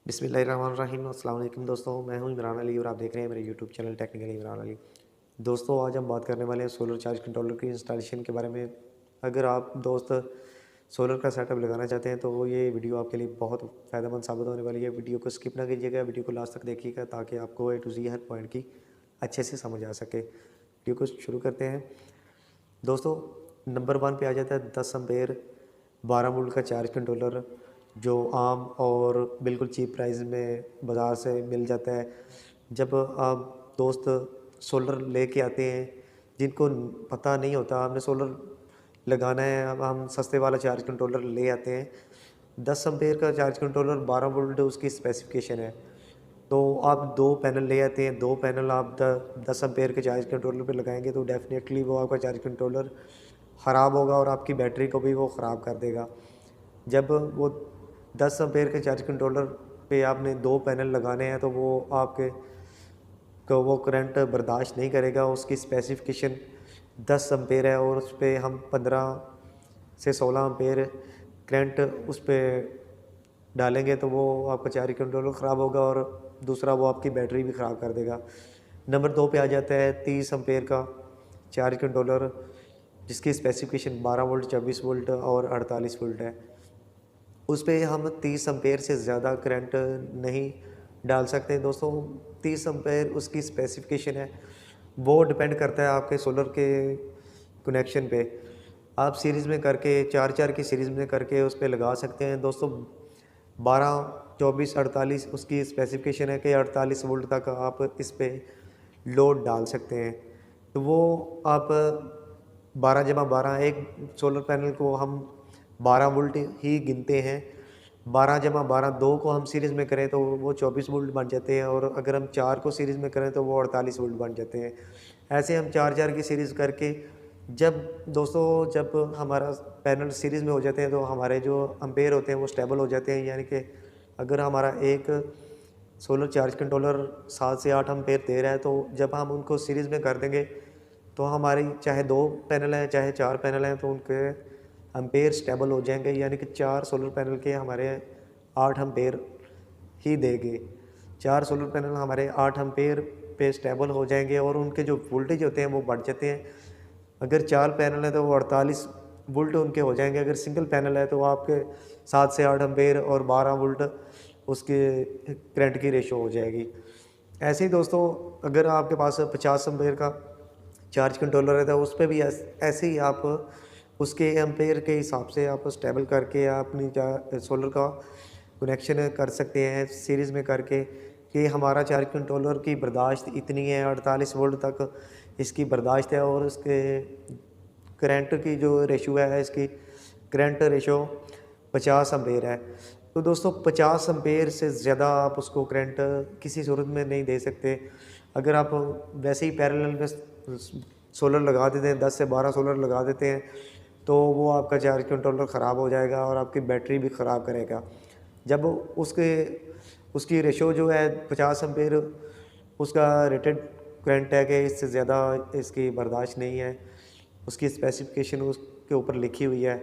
बिस्मिल्लाहिर्रहमानिर्रहीम। अस्सलाम वालेकुम दोस्तों, मैं हूं इमरान अली और आप देख रहे हैं मेरे YouTube channel technical Imran Ali. दोस्तों, आज हम बात करने वाले हैं सोलर चार्ज कंट्रोलर की इंस्टॉलेशन के बारे में। अगर आप दोस्त सोलर का सेटअप लगाना चाहते हैं तो ये वीडियो आपके लिए बहुत फ़ायदेमंद साबित होने वाली है। वीडियो को स्किप ना कीजिएगा, वीडियो को लास्ट तक देखिएगा ताकि आपको ए टू ज़ी हर पॉइंट की अच्छे से समझ आ सके। वीडियो को शुरू करते हैं। दोस्तों, नंबर 1 पे आ जाता है 10 एम्पेयर 12 वोल्ट का चार्ज कंट्रोलर, जो आम और बिल्कुल चीप प्राइस में बाज़ार से मिल जाता है। जब आप दोस्त सोलर लेके आते हैं, जिनको पता नहीं होता हमने सोलर लगाना है, अब हम सस्ते वाला चार्ज कंट्रोलर ले आते हैं। 10 एम्पेयर का चार्ज कंट्रोलर 12 वोल्ट उसकी स्पेसिफिकेशन है। तो आप 2 पैनल ले आते हैं, 2 पैनल आप 10 एम्पेयर के चार्ज कंट्रोलर पे लगाएंगे तो डेफ़िनेटली वो आपका चार्ज कंट्रोलर ख़राब होगा और आपकी बैटरी को भी वो ख़राब कर देगा। जब वो 10 एम्पेयर के चार्ज कंट्रोलर पे आपने 2 पैनल लगाने हैं तो वो आपके को वो करंट बर्दाश्त नहीं करेगा। उसकी स्पेसिफिकेशन 10 एम्पेयर है और उस पे हम 15 से 16 एम्पेयर करंट उस पे डालेंगे तो वो आपका चार्ज कंट्रोलर ख़राब होगा और दूसरा वो आपकी बैटरी भी ख़राब कर देगा। नंबर 2 पे आ जाता है 30 एम्पेयर का चार्ज कंट्रोलर, जिसकी स्पेसिफिकेशन 12 वोल्ट, 24 वोल्ट और 48 वोल्ट है। उस पे हम 30 एम्पेयर से ज़्यादा करंट नहीं डाल सकते दोस्तों। 30 एम्पेयर उसकी स्पेसिफिकेशन है, वो डिपेंड करता है आपके सोलर के कनेक्शन पे। आप सीरीज़ में करके 4-4 की सीरीज़ में करके उस पे लगा सकते हैं दोस्तों। 12, 24, 48 उसकी स्पेसिफिकेशन है कि 48 वोल्ट तक आप इस पे लोड डाल सकते हैं। तो वो आप 12 जमा 12 एक सोलर पैनल को हम 12 वोल्ट ही गिनते हैं। 12 जमा 12 2 को हम सीरीज़ में करें तो वो 24 वोल्ट बन जाते हैं और अगर हम 4 को सीरीज़ में करें तो वो 48 वोल्ट बन जाते हैं। ऐसे हम 4-4 की सीरीज़ करके जब हमारा पैनल सीरीज़ में हो जाते हैं तो हमारे जो एम्पेयर होते हैं वो स्टेबल हो जाते हैं। यानी कि अगर हमारा एक सोलर चार्ज कंट्रोलर 7 से 8 एम्पेयर दे रहा है तो जब हम उनको सीरीज़ में कर देंगे तो हमारी चाहे 2 पैनल हैं चाहे 4 पैनल हैं तो उनके एम्पेयर स्टेबल हो जाएंगे। यानी कि 4 सोलर पैनल के हमारे 8 एम्पेयर ही देंगे। 4 सोलर पैनल हमारे 8 एम्पेयर पे स्टेबल हो जाएंगे और उनके जो वोल्टेज होते हैं वो बढ़ जाते हैं। अगर 4 पैनल हैं तो वो 48 वोल्ट उनके हो जाएंगे। अगर सिंगल पैनल है तो आपके 7 से 8 एम्पेयर और 12 वोल्ट उसके करंट की रेशो हो जाएगी। ऐसे ही दोस्तों, अगर आपके पास 50 एम्पेयर का चार्ज कंट्रोलर है तो उस पे भी ऐसे ही आप उसके एम्पेयर के हिसाब से आप स्टेबल करके अपनी सोलर का कनेक्शन कर सकते हैं सीरीज़ में करके कि हमारा चार्ज कंट्रोलर की बर्दाश्त इतनी है, 48 वोल्ट तक इसकी बर्दाश्त है और इसके करंट की जो रेशो है इसकी करंट रेशो 50 एम्पेयर है। तो दोस्तों, 50 एम्पेयर से ज़्यादा आप उसको करंट किसी सूरत में नहीं दे सकते। अगर आप वैसे ही पैरेलल में सोलर लगा देते हैं, 10 से 12 सोलर लगा देते हैं तो वो आपका चार्ज कंट्रोलर ख़राब हो जाएगा और आपकी बैटरी भी ख़राब करेगा। जब उसकी रेशो जो है 50 एम्पेयर उसका रेटेड करंट है कि इससे ज़्यादा इसकी बर्दाश्त नहीं है, उसकी स्पेसिफिकेशन उसके ऊपर लिखी हुई है।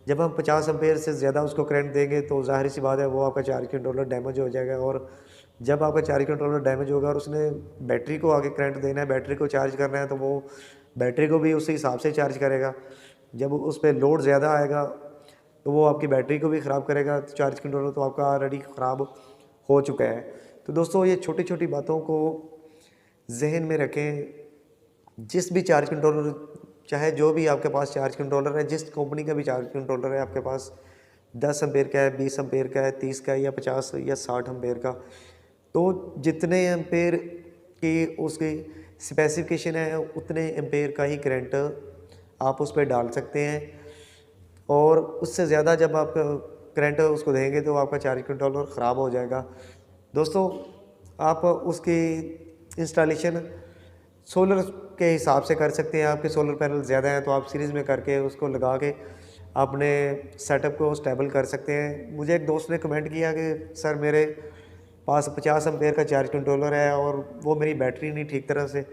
जब हम 50 एम्पेयर से ज़्यादा उसको करंट देंगे तो ज़ाहिर सी बात है वो आपका चार्ज कंट्रोलर डैमेज हो जाएगा और जब आपका चार्ज कंट्रोलर डैमेज होगा और उसने बैटरी को आगे करंट देना है, बैटरी को चार्ज करना है तो वो बैटरी को भी उसी हिसाब से चार्ज करेगा। जब उस पे लोड ज़्यादा आएगा तो वो आपकी बैटरी को भी ख़राब करेगा। तो चार्ज कंट्रोलर तो आपका ऑलरेडी ख़राब हो चुका है। तो दोस्तों, ये छोटी-छोटी बातों को ज़हन में रखें। जिस भी चार्ज कंट्रोलर चाहे जो भी आपके पास चार्ज कंट्रोलर है, जिस कंपनी का भी चार्ज कंट्रोलर है आपके पास, 10 एम्पेयर का है, 20 एम्पेयर का है, 30 का है या 50 या 60 एम्पेयर का, तो जितने एम्पेयर की उसकी स्पेसिफिकेशन है उतने एम्पेयर का ही करंट आप उस पे डाल सकते हैं और उससे ज़्यादा जब आप करंट उसको देंगे तो आपका चार्ज कंट्रोलर ख़राब हो जाएगा। दोस्तों, आप उसकी इंस्टॉलेशन सोलर के हिसाब से कर सकते हैं। आपके सोलर पैनल ज़्यादा हैं तो आप सीरीज़ में करके उसको लगा के अपने सेटअप को स्टेबल कर सकते हैं। मुझे एक दोस्त ने कमेंट किया कि सर, मेरे पास 50 एम्पेयर का चार्ज कंट्रोलर है और वो मेरी बैटरी नहीं ठीक तरह से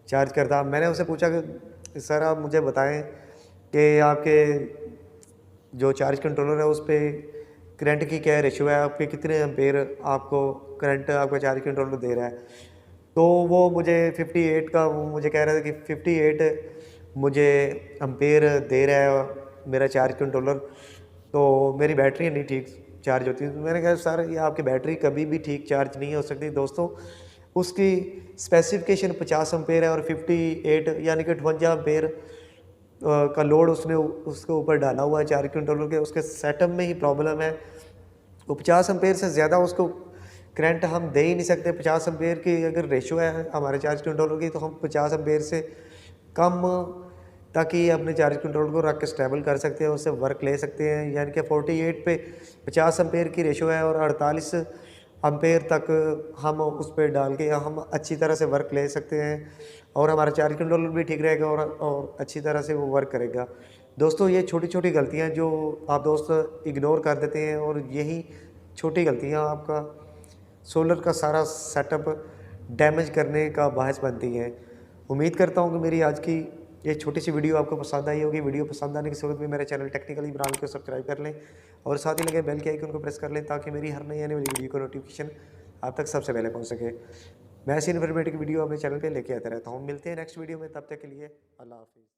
चार्ज करता। मैंने उससे पूछा कि सर, आप मुझे बताएं कि आपके जो चार्ज कंट्रोलर है उस पे करंट की क्या रेशियो है, आपके कितने एम्पेयर आपको करंट आपका चार्ज कंट्रोलर दे रहा है। तो वो मुझे 58 का वो मुझे कह रहा था कि 58 मुझे एम्पेयर दे रहा है मेरा चार्ज कंट्रोलर, तो मेरी बैटरी नहीं ठीक चार्ज होती। तो मैंने कहा सर ये आपकी बैटरी कभी भी ठीक चार्ज नहीं हो सकती। दोस्तों उसकी स्पेसिफिकेशन 50 एम्पेयर है और 58 यानी कि 58 एम्पेयर का लोड उसने उसके ऊपर डाला हुआ है चार्ज कंट्रोलर के। उसके सेटअप में ही प्रॉब्लम है। वो 50 एम्पेयर से ज़्यादा उसको करंट हम दे ही नहीं सकते। 50 एम्पेयर की अगर रेशो है हमारे चार्ज कंट्रोलर की, तो हम 50 एम्पेयर से कम ताकि अपने चार्ज कंट्रोलर को रख के स्टेबल कर सकते हैं, उससे वर्क ले सकते हैं। यानी कि 48 पे 50 एम्पेयर की रेशो है और 48 एम्पेयर तक हम उस पर डाल के हम अच्छी तरह से वर्क ले सकते हैं और हमारा चार्ज कंट्रोलर भी ठीक रहेगा और अच्छी तरह से वो वर्क करेगा। दोस्तों ये छोटी छोटी गलतियाँ जो आप दोस्त इग्नोर कर देते हैं, और यही छोटी गलतियाँ आपका सोलर का सारा सेटअप डैमेज करने का बायस बनती हैं। उम्मीद करता हूँ कि मेरी आज की ये छोटी सी वीडियो आपको पसंद आई होगी। वीडियो पसंद आने की सूरत में मेरे चैनल टेक्निकल इमरान को सब्सक्राइब कर लें और साथ ही लगे बेल के आइकन को प्रेस कर लें ताकि मेरी हर नई आने वाली वीडियो का नोटिफिकेशन आप तक सबसे पहले पहुँच सके। मैं ऐसी इन्फॉर्मेटिव वीडियो अपने चैनल पर लेके आता रहता हूँ। मिलते हैं नेक्स्ट वीडियो में, तब तक के लिए अल्लाह हाफिज़।